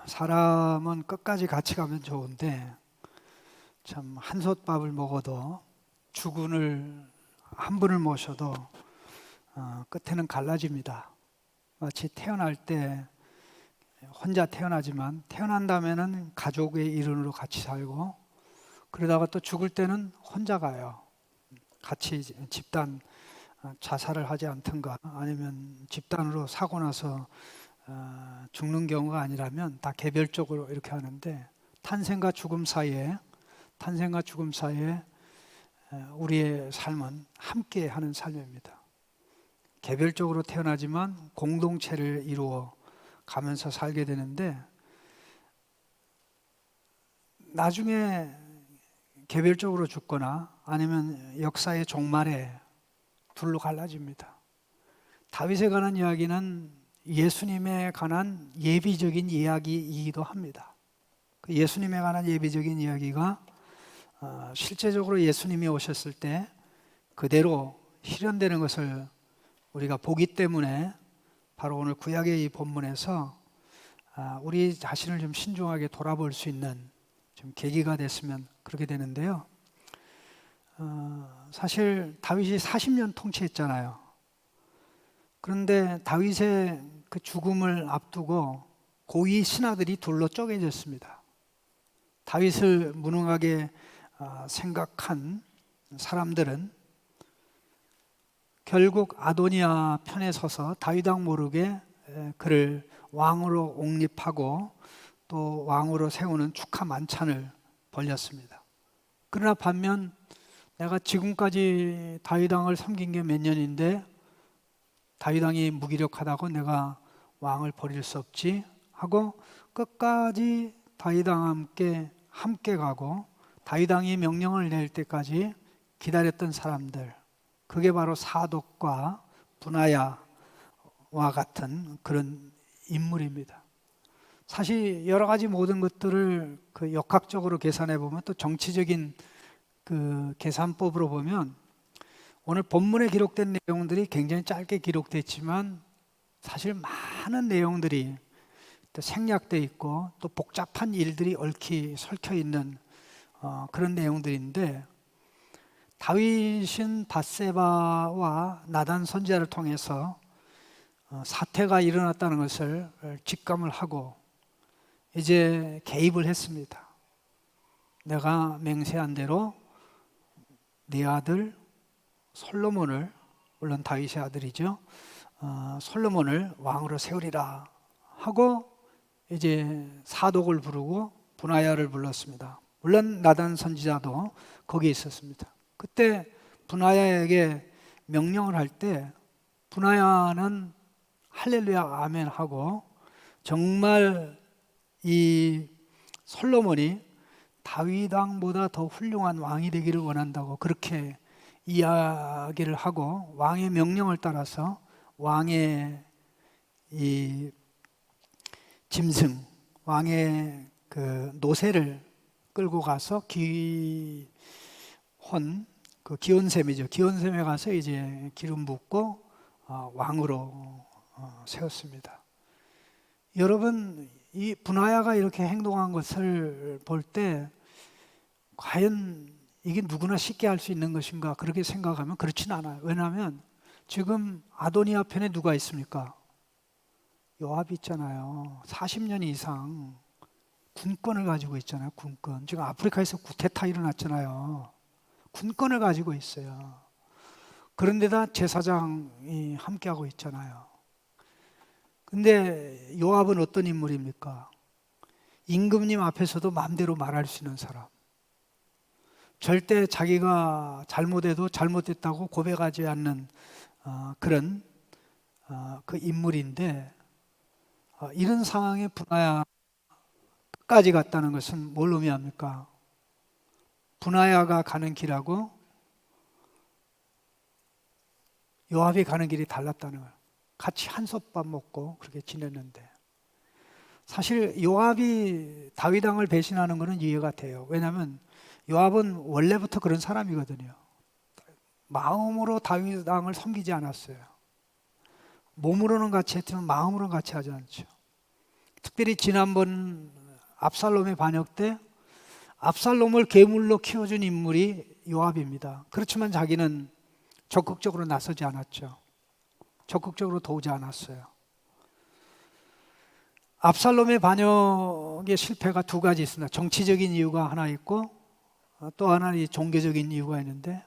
사람은 끝까지 같이 가면 좋은데 참 한솥밥을 먹어도 주군을 한 분을 모셔도 끝에는 갈라집니다. 마치 태어날 때 혼자 태어나지만 태어난 다음에는 가족의 일원으로 같이 살고 그러다가 또 죽을 때는 혼자 가요. 같이 집단 자살을 하지 않든가 아니면 집단으로 사고 나서 죽는 경우가 아니라면 다 개별적으로 이렇게 하는데 탄생과 죽음 사이에 우리의 삶은 함께 하는 삶입니다. 개별적으로 태어나지만 공동체를 이루어 가면서 살게 되는데 나중에 개별적으로 죽거나 아니면 역사의 종말에 둘로 갈라집니다. 다윗에 관한 이야기는 예수님에 관한 예비적인 이야기이기도 합니다. 그 예수님에 관한 예비적인 이야기가 실제적으로 예수님이 오셨을 때 그대로 실현되는 것을 우리가 보기 때문에 바로 오늘 구약의 이 본문에서 우리 자신을 좀 신중하게 돌아볼 수 있는 좀 계기가 됐으면 그렇게 되는데요. 사실 다윗이 40년 통치했잖아요. 그런데 다윗의 그 죽음을 앞두고 고위 신하들이 둘로 쪼개졌습니다. 다윗을 무능하게 생각한 사람들은 결국 아도니아 편에 서서 다윗왕 모르게 그를 왕으로 옹립하고 또 왕으로 세우는 축하 만찬을 벌였습니다. 그러나 반면 내가 지금까지 다윗왕을 섬긴 게 몇 년인데 다윗왕이 무기력하다고 내가 왕을 버릴 수 없지 하고 끝까지 다윗왕과 함께 가고 다윗왕이 명령을 낼 때까지 기다렸던 사람들, 그게 바로 사독과 분하야와 같은 그런 인물입니다. 사실 여러 가지 모든 것들을 그 역학적으로 계산해 보면 또 정치적인 그 계산법으로 보면 오늘 본문에 기록된 내용들이 굉장히 짧게 기록됐지만 사실 많은 내용들이 또 생략되어 있고 또 복잡한 일들이 얽히 설켜 있는 그런 내용들인데 다윗은 밧세바와 나단 선지자를 통해서 사태가 일어났다는 것을 직감을 하고 이제 개입을 했습니다. 내가 맹세한 대로 네 아들 솔로몬을, 물론 다윗의 아들이죠, 솔로몬을 왕으로 세우리라 하고 이제 사독을 부르고 분하야를 불렀습니다. 물론 나단 선지자도 거기에 있었습니다. 그때 분하야에게 명령을 할 때 분하야는 할렐루야 아멘 하고 정말 이 솔로몬이 다윗 왕보다 더 훌륭한 왕이 되기를 원한다고 그렇게 이야기를 하고 왕의 명령을 따라서 왕의 이 짐승, 왕의 그 노새를 끌고 가서 기온샘이죠. 기온샘에 가서 이제 기름 붓고 왕으로 세웠습니다. 여러분, 이 분하야가 이렇게 행동한 것을 볼 때 과연 이게 누구나 쉽게 할 수 있는 것인가 그렇게 생각하면 그렇진 않아요. 왜냐하면 지금 아도니아 편에 누가 있습니까? 요압이 있잖아요. 40년 이상 군권을 가지고 있잖아요. 군권. 지금 아프리카에서 쿠데타 일어났잖아요. 군권을 가지고 있어요. 그런데다 제사장이 함께하고 있잖아요. 근데 요압은 어떤 인물입니까? 임금님 앞에서도 마음대로 말할 수 있는 사람. 절대 자기가 잘못해도 잘못했다고 고백하지 않는 그런 그 인물인데 이런 상황에 분하야 끝까지 갔다는 것은 뭘 의미합니까? 분하야가 가는 길하고 요압이 가는 길이 달랐다는 거예요. 같이 한솥밥 먹고 그렇게 지냈는데 사실 요압이 다윗 왕을 배신하는 것은 이해가 돼요. 왜냐하면 요압은 원래부터 그런 사람이거든요. 마음으로 다윗 왕을 섬기지 않았어요. 몸으로는 같이 했지만 마음으로는 같이 하지 않죠. 특별히 지난번 압살롬의 반역 때 압살롬을 계물로 키워준 인물이 요압입니다. 그렇지만 자기는 적극적으로 나서지 않았죠. 적극적으로 도우지 않았어요. 압살롬의 반역의 실패가 두 가지 있습니다. 정치적인 이유가 하나 있고 또 하나는 종교적인 이유가 있는데,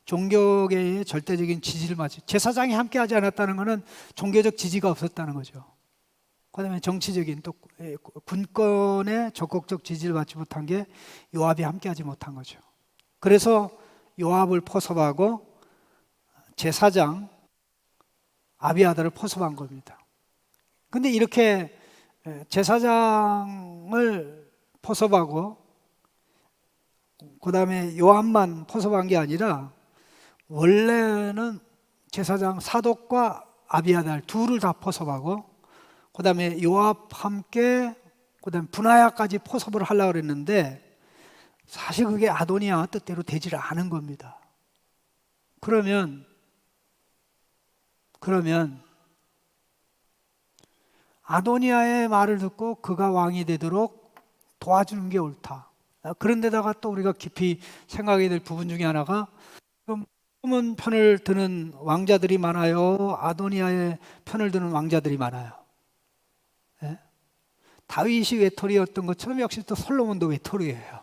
종교계의 절대적인 지지를 받지, 제사장이 함께하지 않았다는 것은 종교적 지지가 없었다는 거죠. 그다음에 정치적인, 또 군권의 적극적 지지를 받지 못한 게 요압이 함께하지 못한 거죠. 그래서 요압을 포섭하고 제사장 아비아달을 포섭한 겁니다. 근데 이렇게 제사장을 포섭하고 그 다음에 요압만 포섭한 게 아니라, 원래는 제사장 사독과 아비아달 둘을 다 포섭하고 그 다음에 요압 함께 그 다음에 분하야까지 포섭을 하려고 그랬는데, 사실 그게 아도니아 뜻대로 되질 않은 겁니다. 그러면 아도니아의 말을 듣고 그가 왕이 되도록 도와주는 게 옳다. 그런데다가 또 우리가 깊이 생각해야 될 부분 중에 하나가, 솔로몬 편을 드는 왕자들이 많아요, 아도니아의 편을 드는 왕자들이 많아요? 예? 다윗이 외톨이였던 것처럼 역시 또 솔로몬도 외톨이에요.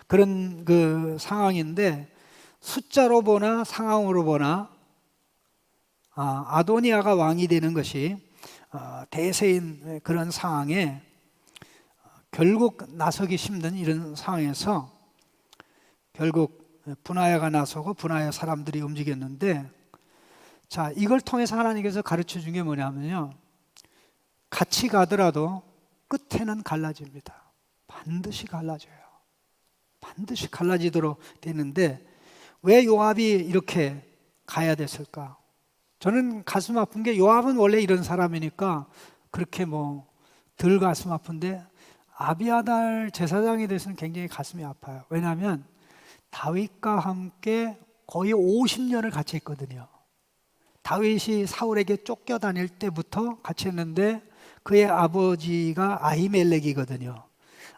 그런 그 상황인데, 숫자로 보나 상황으로 보나 아도니아가 왕이 되는 것이 대세인 그런 상황에, 결국 나서기 힘든 이런 상황에서 결국 분하야가 나서고 분하야 사람들이 움직였는데, 자, 이걸 통해서 하나님께서 가르쳐 준 게 뭐냐면요, 같이 가더라도 끝에는 갈라집니다. 반드시 갈라져요. 반드시 갈라지도록 되는데, 왜 요압이 이렇게 가야 됐을까? 저는 가슴 아픈 게, 요압은 원래 이런 사람이니까 그렇게 덜 가슴 아픈데, 아비아달 제사장에 대해서는 굉장히 가슴이 아파요. 왜냐하면 다윗과 함께 거의 50년을 같이 했거든요. 다윗이 사울에게 쫓겨다닐 때부터 같이 했는데, 그의 아버지가 아히멜렉이거든요.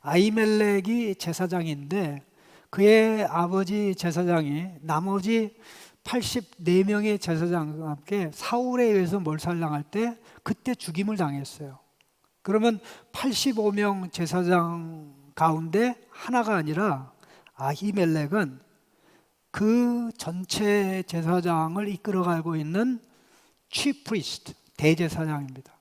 아히멜렉이 제사장인데, 그의 아버지 제사장이 나머지 84명의 제사장과 함께 사울에 의해서 몰살당할 때 그때 죽임을 당했어요. 그러면 85명 제사장 가운데 하나가 아니라 아히멜렉은 그 전체 제사장을 이끌어가고 있는 chief priest, 대제사장입니다.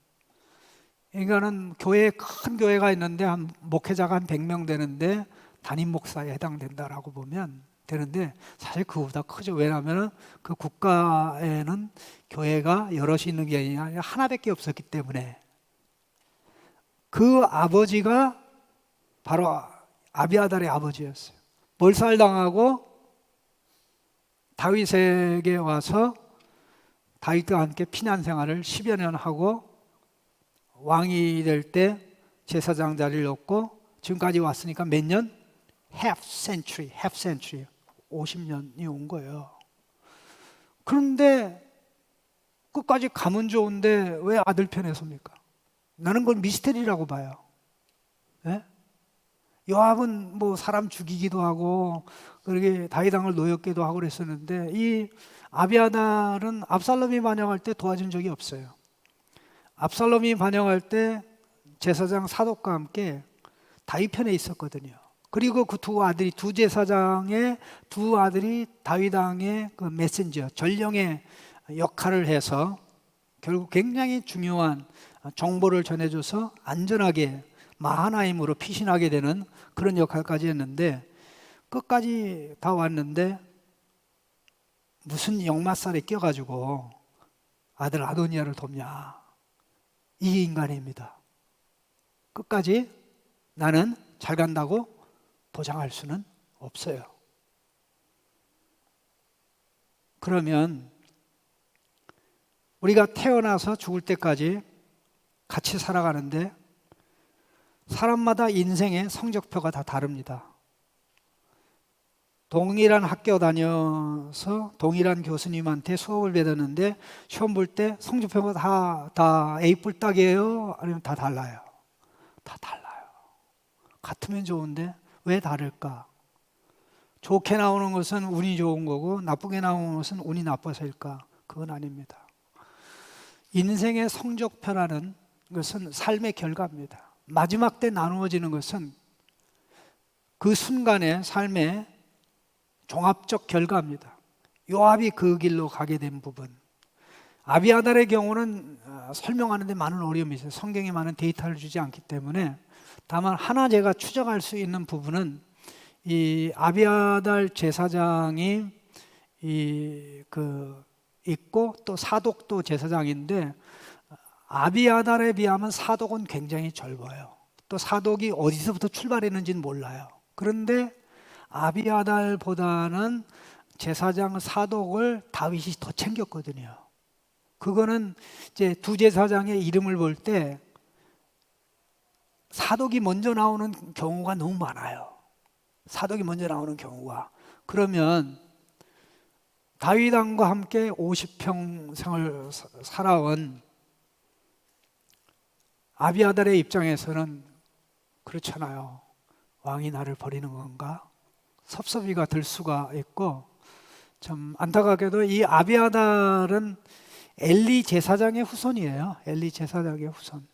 그러니까는 큰 교회가 있는데 한 목회자가 한 100명 되는데 담임 목사에 해당된다라고 보면 되는데, 사실 그보다 크죠. 왜냐하면 그 국가에는 교회가 여럿이 있는 게 아니라 하나밖에 없었기 때문에. 그 아버지가 바로 아비아달의 아버지였어요. 몰살당하고 다윗에게 와서 다윗과 함께 피난 생활을 10여 년 하고, 왕이 될 때 제사장 자리를 얻고 지금까지 왔으니까 몇 년? half century 50년이 온 거예요. 그런데 끝까지 가면 좋은데 왜 아들 편에 섭니까? 나는 그건 미스테리라고 봐요. 예? 요압은 사람 죽이기도 하고 그렇게 다윗 왕을 노였기도 하고 그랬었는데, 이 아비아달은 압살롬이 반역할 때 도와준 적이 없어요. 압살롬이 반역할 때 제사장 사독과 함께 다윗 편에 있었거든요. 그리고 그 두 제사장의 두 아들이 다윗 왕의 그 메신저, 전령의 역할을 해서 결국 굉장히 중요한 정보를 전해줘서 안전하게 마하나임으로 피신하게 되는 그런 역할까지 했는데, 끝까지 다 왔는데 무슨 역마살에 껴가지고 아들 아도니아를 돕냐? 이 인간입니다. 끝까지 나는 잘 간다고 보장할 수는 없어요. 그러면 우리가 태어나서 죽을 때까지 같이 살아가는데, 사람마다 인생의 성적표가 다 다릅니다. 동일한 학교 다녀서 동일한 교수님한테 수업을 받았는데 시험 볼 때 성적표가 다 A 뿔딱이에요? 아니면 다 달라요? 다 달라요. 같으면 좋은데 왜 다를까? 좋게 나오는 것은 운이 좋은 거고 나쁘게 나오는 것은 운이 나빠서일까? 그건 아닙니다. 인생의 성적표라는 것은 삶의 결과입니다. 마지막 때 나누어지는 것은 그 순간의 삶의 종합적 결과입니다. 요압이 그 길로 가게 된 부분, 아비아달의 경우는 설명하는데 많은 어려움이 있어요. 성경에 많은 데이터를 주지 않기 때문에. 다만 하나 제가 추정할 수 있는 부분은 이 아비아달 제사장이 있고 또 사독도 제사장인데, 아비아달에 비하면 사독은 굉장히 젊어요. 또 사독이 어디서부터 출발했는지는 몰라요. 그런데 아비아달보다는 제사장 사독을 다윗이 더 챙겼거든요. 그거는 이제 두 제사장의 이름을 볼 때 사독이 먼저 나오는 경우가 너무 많아요. 사독이 먼저 나오는 경우가. 그러면 다윗 왕과 함께 50평생을 살아온 아비아달의 입장에서는 그렇잖아요. 왕이 나를 버리는 건가? 섭섭이가 들 수가 있고, 참 안타깝게도 이 아비아달은 엘리 제사장의 후손이에요. 엘리 제사장의 후손.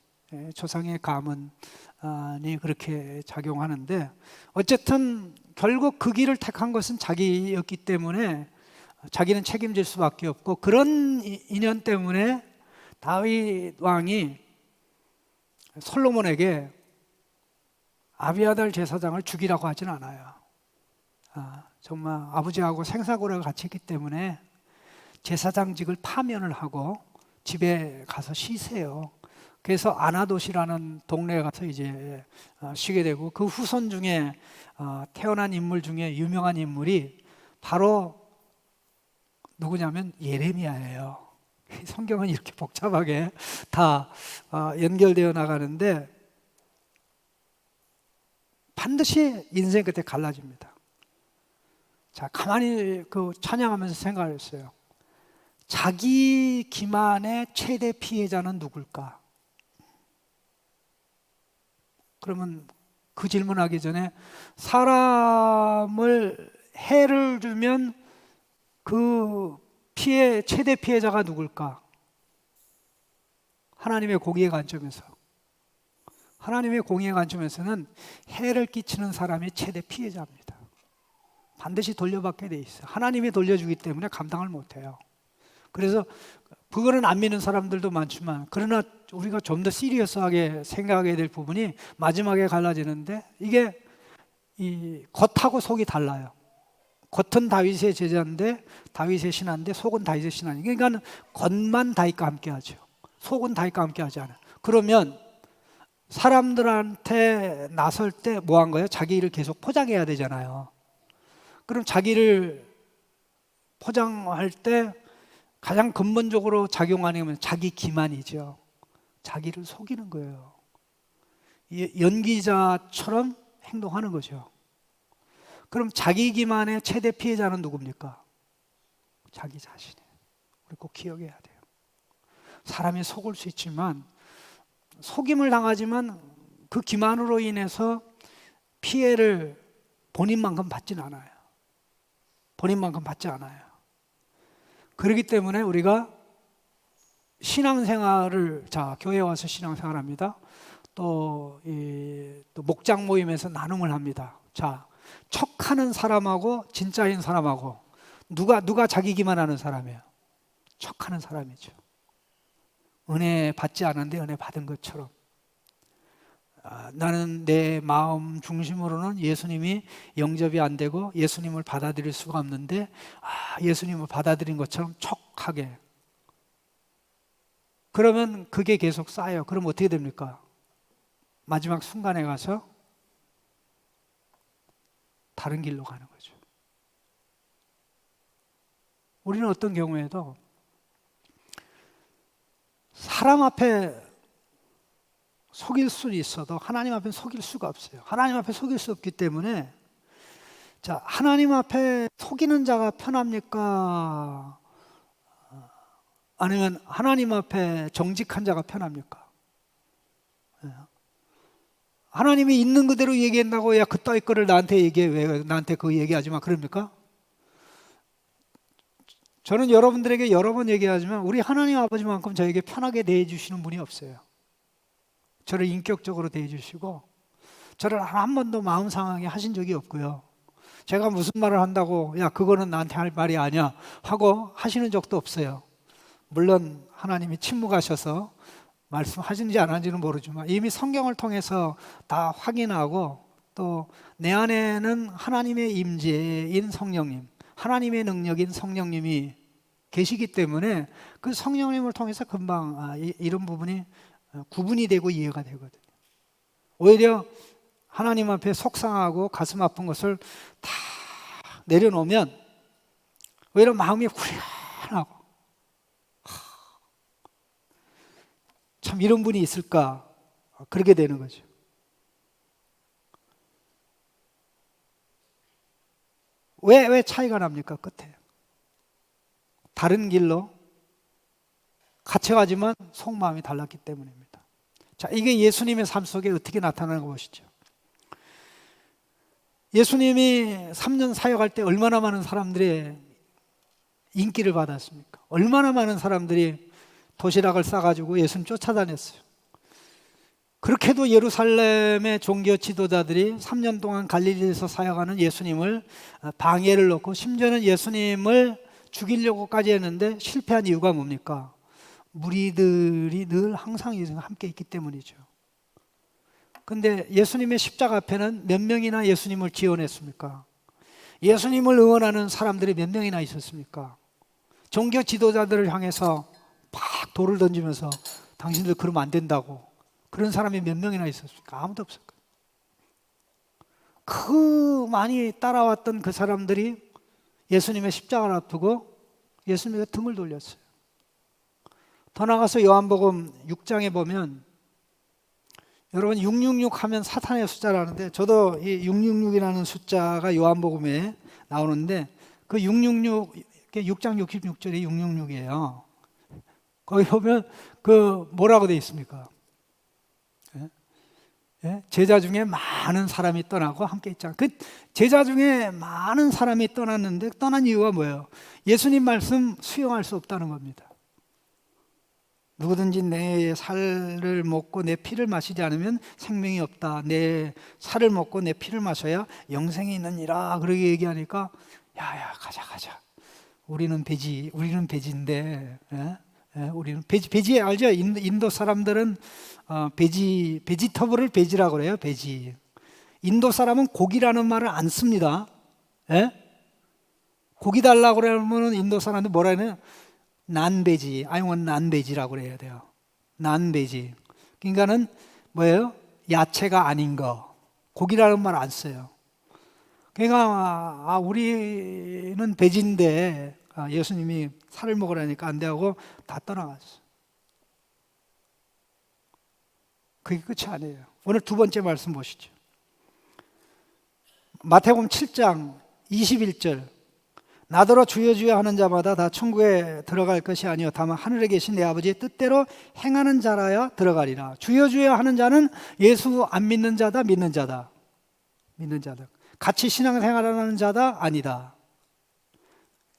조상의 가문이 그렇게 작용하는데, 어쨌든 결국 그 길을 택한 것은 자기였기 때문에 자기는 책임질 수밖에 없고, 그런 인연 때문에 다윗 왕이 솔로몬에게 아비아달 제사장을 죽이라고 하진 않아요. 정말 아버지하고 생사고래가 같이 있기 때문에 제사장직을 파면을 하고 집에 가서 쉬세요. 그래서 아나돗이라는 동네에 가서 이제 쉬게 되고, 그 후손 중에 태어난 인물 중에 유명한 인물이 바로 누구냐면 예레미야예요. 성경은 이렇게 복잡하게 다 연결되어 나가는데 반드시 인생 끝에 갈라집니다. 자, 가만히 그 찬양하면서 생각했어요. 자기 기만의 최대 피해자는 누굴까? 그러면 그 질문하기 전에, 사람을 해를 주면 그 최대 피해자가 누굴까? 하나님의 공의의 관점에서. 하나님의 공의의 관점에서는 해를 끼치는 사람이 최대 피해자입니다. 반드시 돌려받게 돼 있어요. 하나님이 돌려주기 때문에 감당을 못해요. 그래서 그거는 안 믿는 사람들도 많지만, 그러나 우리가 좀 더 시리어스하게 생각해야 될 부분이 마지막에 갈라지는데, 이게 이 겉하고 속이 달라요. 겉은 다윗의 제자인데, 다윗의 신하인데 속은 다윗의 신하니. 그러니까 겉만 다윗과 함께하죠. 속은 다윗과 함께하지 않아요. 그러면 사람들한테 나설 때 뭐 한 거예요? 자기 일을 계속 포장해야 되잖아요. 그럼 자기를 포장할 때 가장 근본적으로 작용하는 건 자기 기만이죠. 자기를 속이는 거예요. 연기자처럼 행동하는 거죠. 그럼 자기 기만의 최대 피해자는 누굽니까? 자기 자신이에요. 우리 꼭 기억해야 돼요. 사람이 속을 수 있지만, 속임을 당하지만 그 기만으로 인해서 피해를 본인만큼 받지는 않아요. 본인만큼 받지 않아요. 그렇기 때문에 우리가 신앙생활을, 자, 교회 와서 신앙생활합니다. 또 목장 모임에서 나눔을 합니다. 자, 척하는 사람하고 진짜인 사람하고 누가 자기 기만하는 사람이에요? 척하는 사람이죠. 은혜 받지 않은데 은혜 받은 것처럼. 나는 내 마음 중심으로는 예수님이 영접이 안 되고 예수님을 받아들일 수가 없는데, 예수님을 받아들인 것처럼 척하게. 그러면 그게 계속 쌓여요. 그럼 어떻게 됩니까? 마지막 순간에 가서 다른 길로 가는 거죠. 우리는 어떤 경우에도 사람 앞에 속일 수는 있어도 하나님 앞에 속일 수가 없어요. 하나님 앞에 속일 수 없기 때문에, 자, 하나님 앞에 속이는 자가 편합니까? 아니면 하나님 앞에 정직한 자가 편합니까? 하나님이 있는 그대로 얘기한다고 야 그따위 거를 나한테 얘기해, 왜 나한테 그거 얘기하지 마 그럽니까? 저는 여러분들에게 여러 번 얘기하지만 우리 하나님 아버지만큼 저에게 편하게 대해주시는 분이 없어요. 저를 인격적으로 대해주시고 저를 한 번도 마음 상하게 하신 적이 없고요. 제가 무슨 말을 한다고 야 그거는 나한테 할 말이 아니야 하고 하시는 적도 없어요. 물론 하나님이 침묵하셔서 말씀하시는지 안 하는지는 모르지만 이미 성경을 통해서 다 확인하고 또 내 안에는 하나님의 임재인 성령님, 하나님의 능력인 성령님이 계시기 때문에 그 성령님을 통해서 금방 이런 부분이 구분이 되고 이해가 되거든요. 오히려 하나님 앞에 속상하고 가슴 아픈 것을 다 내려놓으면 오히려 마음이 후련하고 참 이런 분이 있을까 그렇게 되는 거죠. 왜 차이가 납니까? 끝에 다른 길로 같이 가지만 속마음이 달랐기 때문입니다. 자, 이게 예수님의 삶 속에 어떻게 나타나는 거 보시죠. 예수님이 3년 사역할 때 얼마나 많은 사람들의 인기를 받았습니까? 얼마나 많은 사람들이 도시락을 싸가지고 예수님 쫓아다녔어요. 그렇게도 예루살렘의 종교 지도자들이 3년 동안 갈릴리에서 사역하는 예수님을 방해를 놓고 심지어는 예수님을 죽이려고까지 했는데 실패한 이유가 뭡니까? 무리들이 늘 항상 예수님과 함께 있기 때문이죠. 근데 예수님의 십자가 앞에는 몇 명이나 예수님을 지원했습니까? 예수님을 응원하는 사람들이 몇 명이나 있었습니까? 종교 지도자들을 향해서 팍 돌을 던지면서 당신들 그러면 안 된다고 그런 사람이 몇 명이나 있었습니까? 아무도 없었어요. 그 많이 따라왔던 그 사람들이 예수님의 십자가를 앞두고 예수님의 등을 돌렸어요. 더 나가서 요한복음 6장에 보면 여러분 666 하면 사탄의 숫자라는데 저도 이 666이라는 숫자가 요한복음에 나오는데 그 666, 6장 66절에 666이에요. 거기 보면 그 뭐라고 되어 있습니까? 예? 제자 중에 많은 사람이 떠나고 함께 있잖아요. 그 제자 중에 많은 사람이 떠났는데 떠난 이유가 뭐예요? 예수님 말씀 수용할 수 없다는 겁니다. 누구든지 내 살을 먹고 내 피를 마시지 않으면 생명이 없다. 내 살을 먹고 내 피를 마셔야 영생이 있느니라. 그렇게 얘기하니까 야야 가자. 우리는 배지인데 우리는 배지 알죠? 인도 사람들은 베지터블을 배지라고 그래요. 배지. 인도 사람은 고기라는 말을 안 씁니다. 예? 고기 달라고 그러면 인도 사람들 뭐라 해요? 난배지, I want 난배지라고 그래야 돼요. 난배지. 그러니까는 뭐예요? 야채가 아닌 거. 고기라는 말 안 써요. 그러니까 우리는 배지인데 예수님이 살을 먹으라니까 안 되고 다 떠나갔어. 그게 끝이 아니에요. 오늘 두 번째 말씀 보시죠. 마태복음 7장 21절. 나더러 주여 주여 하는 자마다 다 천국에 들어갈 것이 아니요 다만 하늘에 계신 내 아버지의 뜻대로 행하는 자라야 들어가리라. 주여 주여 하는 자는 예수 안 믿는 자다, 믿는 자다. 믿는 자다. 같이 신앙생활하는 자다, 아니다.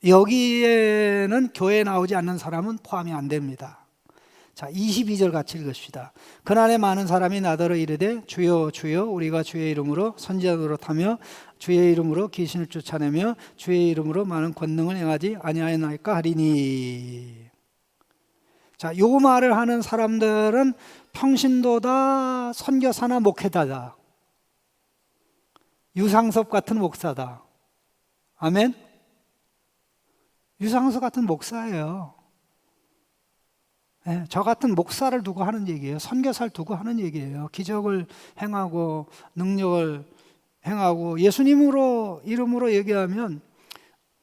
여기에는 교회에 나오지 않는 사람은 포함이 안 됩니다. 자, 22절 같이 읽읍시다. 그날에 많은 사람이 나더러 이르되 주여 주여 우리가 주의 이름으로 선지자 노릇하며 주의 이름으로 귀신을 쫓아내며 주의 이름으로 많은 권능을 행하지 아니하였나이까 하리니. 자, 요 말을 하는 사람들은 평신도다, 선교사나 목회자다, 유상섭 같은 목사다. 아멘. 유상섭 같은 목사예요. 네, 저 같은 목사를 두고 하는 얘기예요. 선교사를 두고 하는 얘기예요. 기적을 행하고 능력을 행하고 예수님으로 이름으로 얘기하면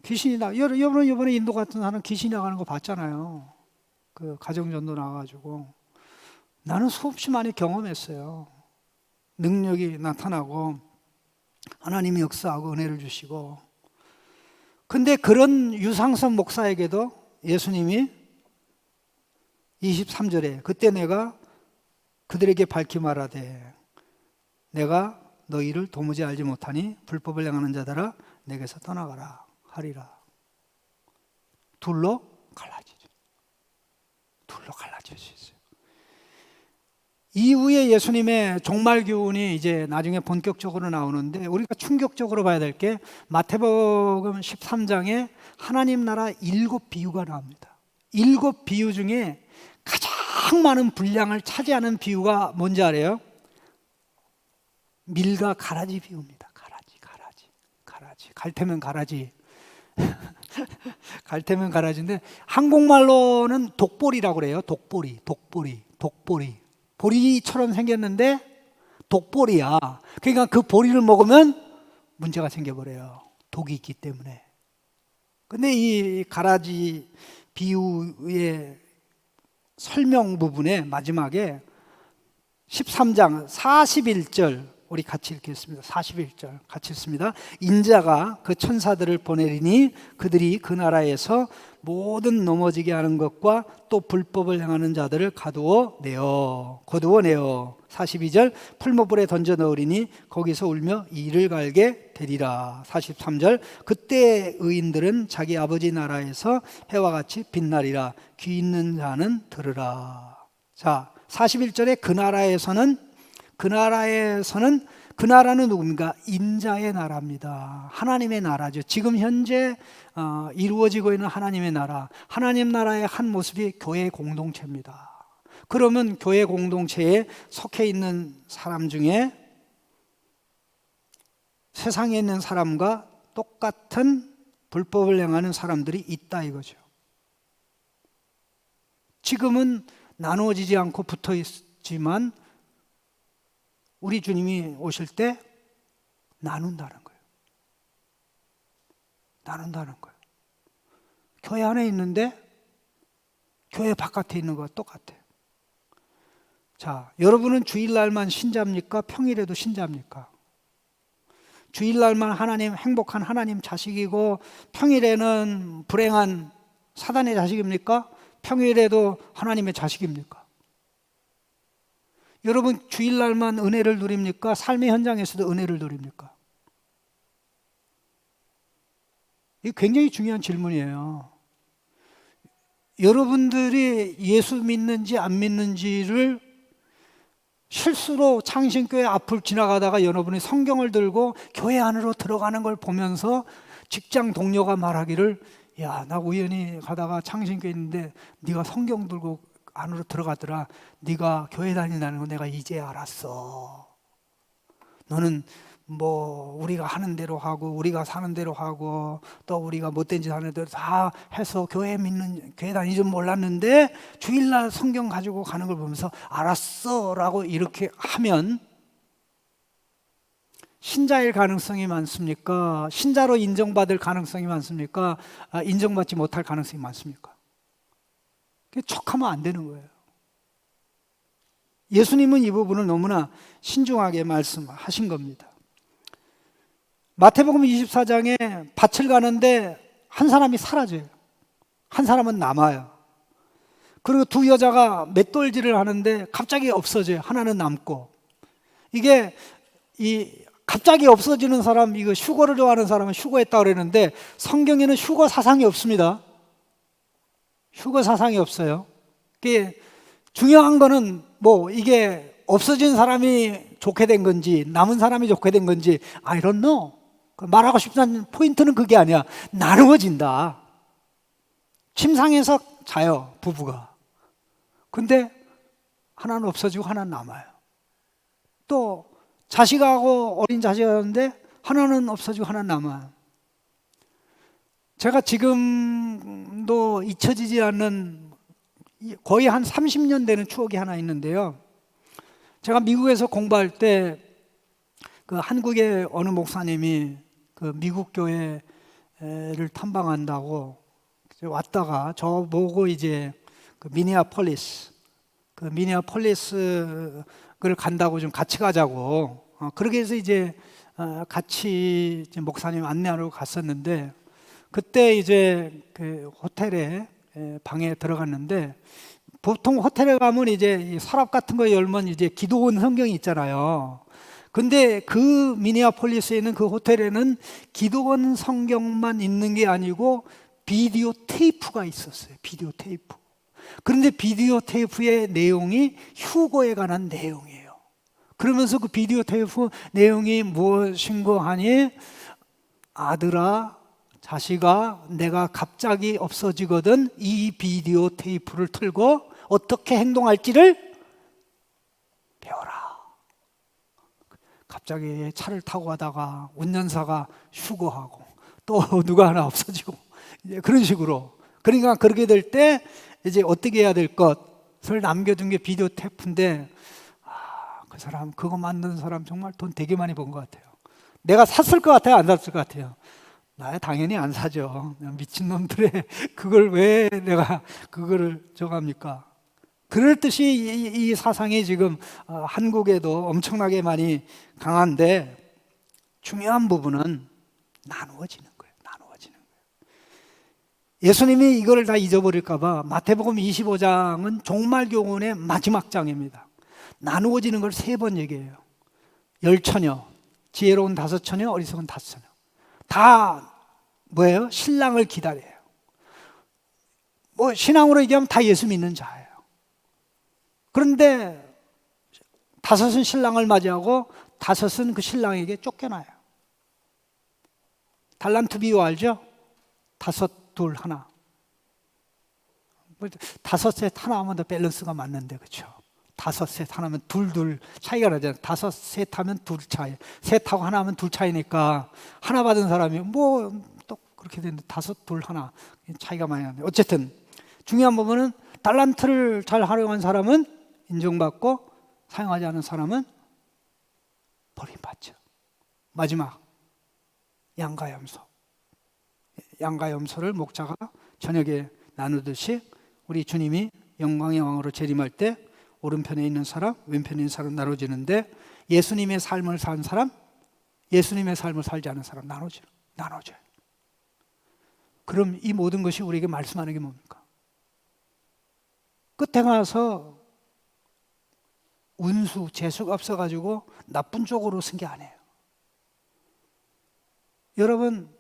귀신이 여러분 이번에 인도 같은 사람 귀신이 나가는 거 봤잖아요. 그 가정전도 나와가지고 나는 수없이 많이 경험했어요. 능력이 나타나고 하나님이 역사하고 은혜를 주시고. 근데 그런 유상섭 목사에게도 예수님이 23절에 그때 내가 그들에게 밝히 말하되 내가 너희를 도무지 알지 못하니 불법을 행하는 자들아 내게서 떠나가라 하리라. 둘로 갈라지죠. 둘로 갈라질 수 있어요. 이후에 예수님의 종말 교훈이 이제 나중에 본격적으로 나오는데, 우리가 충격적으로 봐야 될 게 마태복음 13장에 하나님 나라 7 비유가 나옵니다. 7 비유 중에 가장 많은 분량을 차지하는 비유가 뭔지 알아요? 밀과 가라지 비유입니다. 가라지. 갈태면 가라지. 갈태면 가라지인데 한국말로는 독보리라고 그래요. 독보리. 보리처럼 생겼는데 독보리야. 그러니까 그 보리를 먹으면 문제가 생겨버려요. 독이 있기 때문에. 근데 이 가라지 비유의 설명 부분의 마지막에 13장 41절 우리 같이 읽겠습니다. 41절 같이 읽습니다. 인자가 그 천사들을 보내리니 그들이 그 나라에서 모든 넘어지게 하는 것과 또 불법을 행하는 자들을 거두어 내어 42절 풀무불에 던져 넣으리니 거기서 울며 이를 갈게 되리라. 43절 그때 의인들은 자기 아버지 나라에서 해와 같이 빛나리라. 귀 있는 자는 들으라. 자, 41절에 그 나라는 누굽니까? 인자의 나라입니다. 하나님의 나라죠. 지금 현재 이루어지고 있는 하나님의 나라, 하나님 나라의 한 모습이 교회 공동체입니다. 그러면 교회 공동체에 속해 있는 사람 중에 세상에 있는 사람과 똑같은 불법을 행하는 사람들이 있다 이거죠. 지금은 나누어지지 않고 붙어 있지만 우리 주님이 오실 때 나눈다는 거예요. 교회 안에 있는데 교회 바깥에 있는 거와 똑같아요. 자, 여러분은 주일날만 신자입니까? 평일에도 신자입니까? 주일날만 행복한 하나님 자식이고 평일에는 불행한 사단의 자식입니까? 평일에도 하나님의 자식입니까? 여러분 주일날만 은혜를 누립니까? 삶의 현장에서도 은혜를 누립니까? 이게 굉장히 중요한 질문이에요. 여러분들이 예수 믿는지 안 믿는지를 실수로 창신교회 앞을 지나가다가 여러분이 성경을 들고 교회 안으로 들어가는 걸 보면서 직장 동료가 말하기를, 야, 나 우연히 가다가 창신교회 있는데 네가 성경 들고 안으로 들어가더라. 네가 교회 다닌다는 거 내가 이제 알았어. 너는 뭐 우리가 하는 대로 하고 우리가 사는 대로 하고 또 우리가 못된 짓 하는 대로 다 해서 교회 다니는 줄 몰랐는데 주일날 성경 가지고 가는 걸 보면서 알았어 라고 이렇게 하면 신자일 가능성이 많습니까? 신자로 인정받을 가능성이 많습니까? 인정받지 못할 가능성이 많습니까? 척하면 안 되는 거예요. 예수님은 이 부분을 너무나 신중하게 말씀하신 겁니다. 마태복음 24장에 밭을 가는데 한 사람이 사라져요. 한 사람은 남아요. 그리고 두 여자가 맷돌질을 하는데 갑자기 없어져요. 하나는 남고. 이게 갑자기 없어지는 사람, 이거 휴거를 좋아하는 사람은 휴거했다고 그러는데 성경에는 휴거 사상이 없습니다. 휴거 사상이 없어요. 중요한 거는 이게 없어진 사람이 좋게 된 건지 남은 사람이 좋게 된 건지 I don't know. 말하고 싶은 포인트는 그게 아니야. 나누어진다. 침상에서 자요, 부부가. 근데 하나는 없어지고 하나는 남아요. 또 자식하고 어린 자식하는데 하나는 없어지고 하나는 남아요. 제가 지금도 잊혀지지 않는 거의 한 30년 되는 추억이 하나 있는데요. 제가 미국에서 공부할 때 그 한국의 어느 목사님이 그 미국 교회를 탐방한다고 왔다가 저 보고 이제 그 미니애폴리스를 간다고 좀 같이 가자고 그렇게 해서 이제 같이 목사님 안내하러 갔었는데 그때 이제 그 호텔에 방에 들어갔는데 보통 호텔에 가면 이제 서랍 같은 거 열면 이제 기도원 성경이 있잖아요. 근데 그 미니애폴리스에 있는 그 호텔에는 기도원 성경만 있는 게 아니고 비디오 테이프가 있었어요. 비디오 테이프. 그런데 비디오 테이프의 내용이 휴거에 관한 내용이에요. 그러면서 그 비디오 테이프 내용이 무엇인고 하니, 아들아, 자식아, 내가 갑자기 없어지거든 이 비디오 테이프를 틀고 어떻게 행동할지를 배워라. 갑자기 차를 타고 가다가 운전사가 휴거하고 또 누가 하나 없어지고 이제 그런 식으로. 그러니까 그렇게 될 때 이제 어떻게 해야 될 것을 남겨둔 게 비디오 테이프인데, 그 사람, 그거 만든 사람 정말 돈 되게 많이 번 것 같아요. 내가 샀을 것 같아요? 안 샀을 것 같아요? 나 당연히 안 사죠. 미친놈들의 그걸 왜 내가 그거를 저갑니까? 그럴듯이 이 사상이 지금 한국에도 엄청나게 많이 강한데, 중요한 부분은 나누어지는 거예요. 나누어지는 거예요. 예수님이 이걸 다 잊어버릴까 봐 마태복음 25장은 종말교훈의 마지막 장입니다. 나누어지는 걸 3번 얘기해요. 10처녀, 지혜로운 5처녀, 어리석은 5처녀. 다 뭐예요? 신랑을 기다려요. 뭐 신앙으로 얘기하면 다 예수 믿는 자예요. 그런데 5은 신랑을 맞이하고 5은 그 신랑에게 쫓겨나요. 달란트 비유 알죠? 5, 2, 1. 5셋 하나 하면 더 밸런스가 맞는데, 그렇죠? 5셋 하나면 둘 차이가 나잖아요. 5셋 하면 둘 차이, 셋하고 하나 하면 둘 차이니까 하나 받은 사람이 뭐 또 그렇게 되는데 5, 2, 1 차이가 많이 나는데, 어쨌든 중요한 부분은 달란트를 잘 활용한 사람은 인정받고 사용하지 않은 사람은 버림받죠. 마지막 양과 염소. 양과 염소를 목자가 저녁에 나누듯이 우리 주님이 영광의 왕으로 재림할 때 오른편에 있는 사람, 왼편에 있는 사람 나눠지는데, 예수님의 삶을 산 사람, 예수님의 삶을 살지 않은 사람 나눠져요. 그럼 이 모든 것이 우리에게 말씀하는 게 뭡니까? 끝에 가서 운수, 재수가 없어가지고 나쁜 쪽으로 쓴 게 아니에요. 여러분,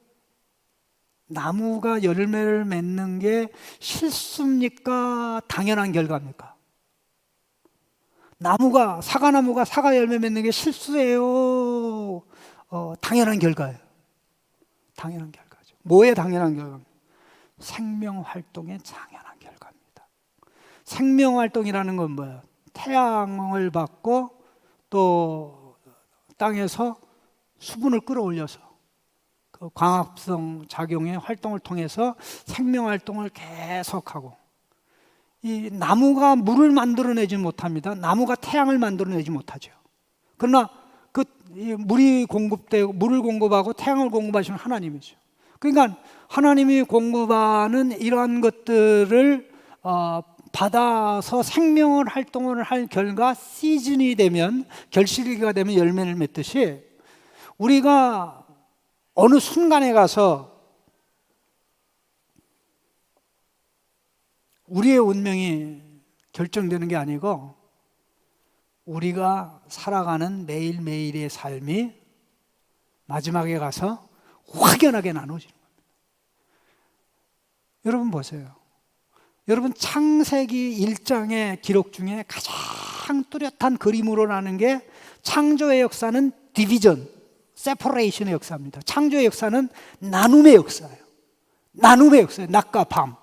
나무가 열매를 맺는 게 실수입니까? 당연한 결과입니까? 사과나무가 사과 열매 맺는 게 실수예요? 당연한 결과예요. 당연한 결과죠. 뭐의 당연한 결과입니까? 생명활동의 당연한 결과입니다. 생명활동이라는 건 뭐예요? 태양을 받고 또 땅에서 수분을 끌어올려서 그 광합성 작용의 활동을 통해서 생명활동을 계속하고, 이 나무가 물을 만들어내지 못합니다. 나무가 태양을 만들어내지 못하죠. 그러나 그 물을 공급하고 태양을 공급하시는 하나님이죠. 그러니까 하나님이 공급하는 이러한 것들을 받아서 생명을 활동을 할 결과 시즌이 되면, 결실기가 되면 열매를 맺듯이, 우리가 어느 순간에 가서 우리의 운명이 결정되는 게 아니고 우리가 살아가는 매일매일의 삶이 마지막에 가서 확연하게 나눠지는 겁니다. 여러분 보세요. 여러분, 창세기 1장의 기록 중에 가장 뚜렷한 그림으로 나는 게, 창조의 역사는 디비전, 세퍼레이션의 역사입니다. 창조의 역사는 나눔의 역사예요. 나눔의 역사예요. 낮과 밤,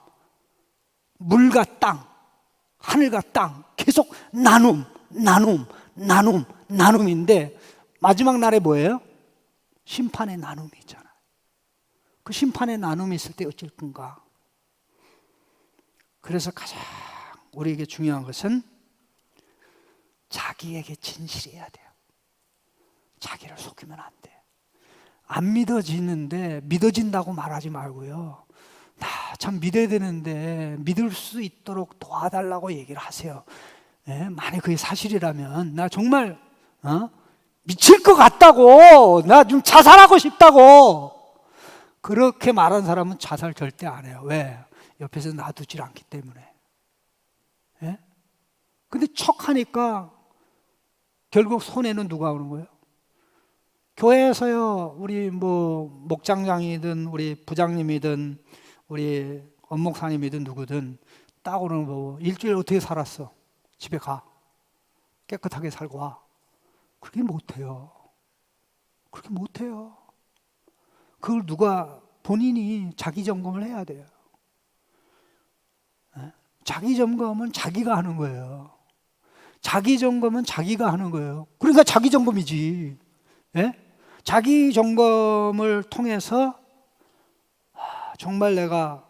물과 땅, 하늘과 땅, 계속 나눔인데, 마지막 날에 뭐예요? 심판의 나눔이 있잖아요. 그 심판의 나눔이 있을 때 어쩔 건가? 그래서 가장 우리에게 중요한 것은 자기에게 진실해야 돼요. 자기를 속이면 안 돼. 안 믿어지는데 믿어진다고 말하지 말고요. 나 참 믿어야 되는데 믿을 수 있도록 도와달라고 얘기를 하세요. 만약 그게 사실이라면, 나 정말 미칠 것 같다고, 나 좀 자살하고 싶다고, 그렇게 말한 사람은 자살 절대 안 해요. 왜? 옆에서 놔두질 않기 때문에. 근데 척하니까 결국 손해는 누가 오는 거예요? 교회에서요, 우리 뭐 목장장이든 우리 부장님이든 우리 원목사님이든 누구든 딱 오는 거 일주일 어떻게 살았어? 집에 가. 깨끗하게 살고 와. 그렇게 못해요. 그렇게 못해요. 그걸 누가 본인이 자기 점검을 해야 돼요. 자기 점검은 자기가 하는 거예요. 자기 점검은 자기가 하는 거예요. 그러니까 자기 점검이지. 예? 자기 점검을 통해서 정말 내가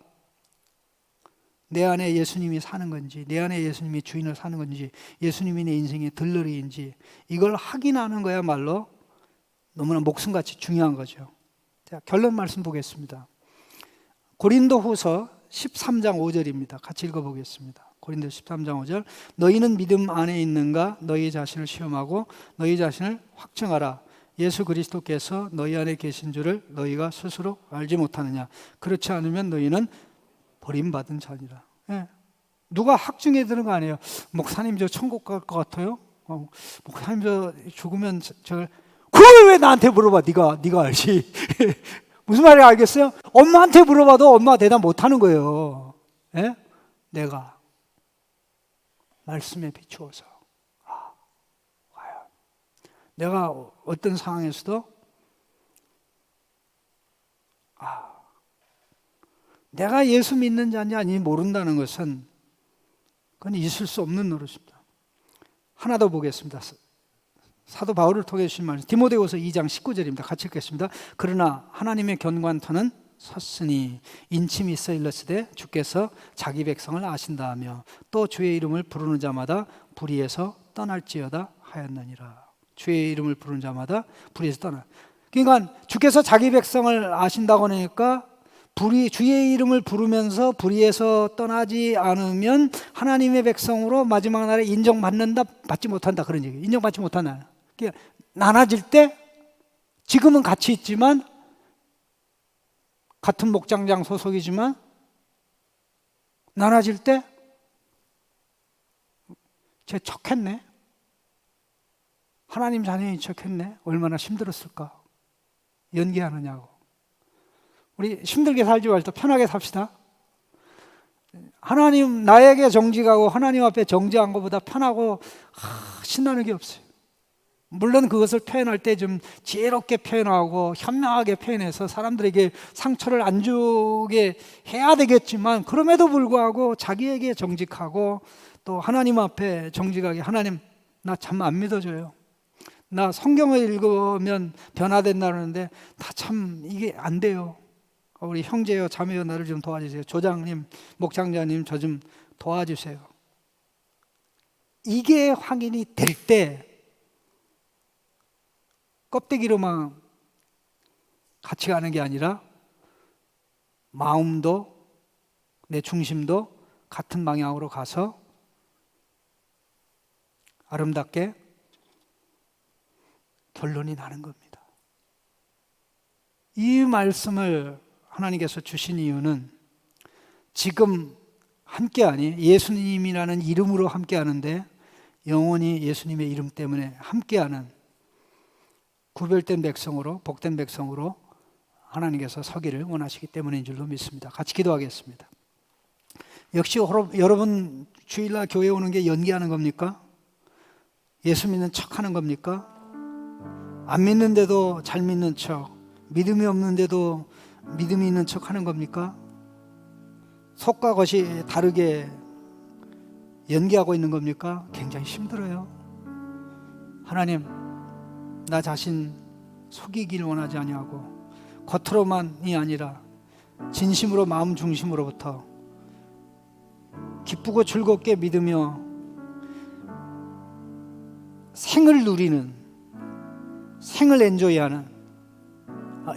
내 안에 예수님이 사는 건지, 내 안에 예수님이 주인을 사는 건지, 예수님이 내 인생의 들러리인지 이걸 확인하는 거야말로 너무나 목숨같이 중요한 거죠. 자, 결론 말씀 보겠습니다. 고린도후서 13장 5절입니다. 같이 읽어보겠습니다. 고린도 13장 5절. 너희는 믿음 안에 있는가? 너희 자신을 시험하고 너희 자신을 확증하라. 예수 그리스도께서 너희 안에 계신 줄을 너희가 스스로 알지 못하느냐? 그렇지 않으면 너희는 버림받은 자니라. 예. 누가 확증해 드는 거 아니에요. 목사님 저 천국 갈 것 같아요? 목사님 저 죽으면 그걸 왜 나한테 물어봐? 네가 알지. 무슨 말인지 알겠어요? 엄마한테 물어봐도 엄마가 대답 못하는 거예요. 예? 내가 말씀에 비추어서 과연 내가 어떤 상황에서도 내가 예수 믿는 자인지 아닌지 모른다는 것은 그건 있을 수 없는 노릇입니다. 하나 더 보겠습니다. 사도 바울을 통해 주신 말씀 디모데후서 2장 19절입니다. 같이 읽겠습니다. 그러나 하나님의 견고한 터는 섰으니 인침이 있어 일렀으되 주께서 자기 백성을 아신다 하며 또 주의 이름을 부르는 자마다 불의에서 떠날지어다 하였느니라. 주의 이름을 부르는 자마다 불의에서 떠날. 그러니까 주께서 자기 백성을 아신다고 하니까 주의 이름을 부르면서 불의에서 떠나지 않으면 하나님의 백성으로 마지막 날에 인정받는다, 받지 못한다 그런 얘기예요. 인정받지 못한다. 그러니까 나눠질 때 지금은 같이 있지만 같은 목장장 소속이지만 나눠질 때 쟤 척했네. 하나님 자녀인 척했네. 얼마나 힘들었을까. 연기하느냐고. 우리 힘들게 살지 말고 편하게 삽시다. 하나님 나에게 정직하고 하나님 앞에 정직한 것보다 편하고 신나는 게 없어요. 물론 그것을 표현할 때 좀 지혜롭게 표현하고 현명하게 표현해서 사람들에게 상처를 안 주게 해야 되겠지만 그럼에도 불구하고 자기에게 정직하고 또 하나님 앞에 정직하게 하나님 나 참 안 믿어줘요. 나 성경을 읽으면 변화된다 그러는데 다 참 이게 안 돼요. 우리 형제여 자매여 나를 좀 도와주세요. 조장님, 목장자님 저 좀 도와주세요. 이게 확인이 될 때 껍데기로만 같이 가는 게 아니라 마음도 내 중심도 같은 방향으로 가서 아름답게 결론이 나는 겁니다. 이 말씀을 하나님께서 주신 이유는 지금 함께하니 예수님이라는 이름으로 함께하는데 영원히 예수님의 이름 때문에 함께하는 구별된 백성으로 복된 백성으로 하나님께서 서기를 원하시기 때문인 줄로 믿습니다. 같이 기도하겠습니다. 역시 여러분 주일날 교회 오는 게 연기하는 겁니까? 예수 믿는 척하는 겁니까? 안 믿는데도 잘 믿는 척, 믿음이 없는데도 믿음이 있는 척 하는 겁니까? 속과 겉이 다르게 연기하고 있는 겁니까? 굉장히 힘들어요. 하나님, 나 자신 속이길 원하지 아니하고 겉으로만이 아니라 진심으로 마음 중심으로부터 기쁘고 즐겁게 믿으며 생을 누리는, 생을 엔조이하는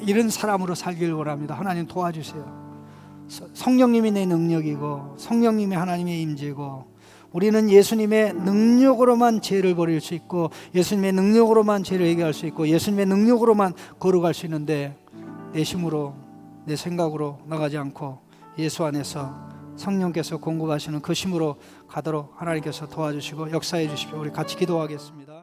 이런 사람으로 살기를 원합니다. 하나님 도와주세요. 성령님이 내 능력이고 성령님이 하나님의 임재고 우리는 예수님의 능력으로만 죄를 버릴 수 있고 예수님의 능력으로만 죄를 해결할 수 있고 예수님의 능력으로만 걸어갈 수 있는데 내 힘으로 내 생각으로 나가지 않고 예수 안에서 성령께서 공급하시는 그 힘으로 가도록 하나님께서 도와주시고 역사해 주십시오. 우리 같이 기도하겠습니다.